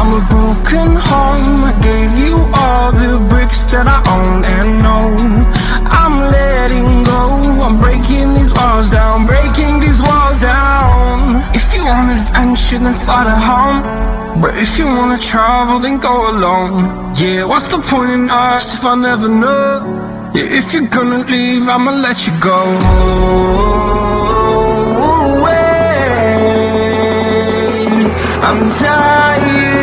from a broken home. I gave you all the bricks that I own and know. I'm letting go, I'm breaking these walls down, breaking these walls down. If you want adventure, then fly to home. But if you wanna travel, then go alone. Yeah, what's the point in us if I never know? Yeah, if you're gonna leave, I'ma let you go. I'm tired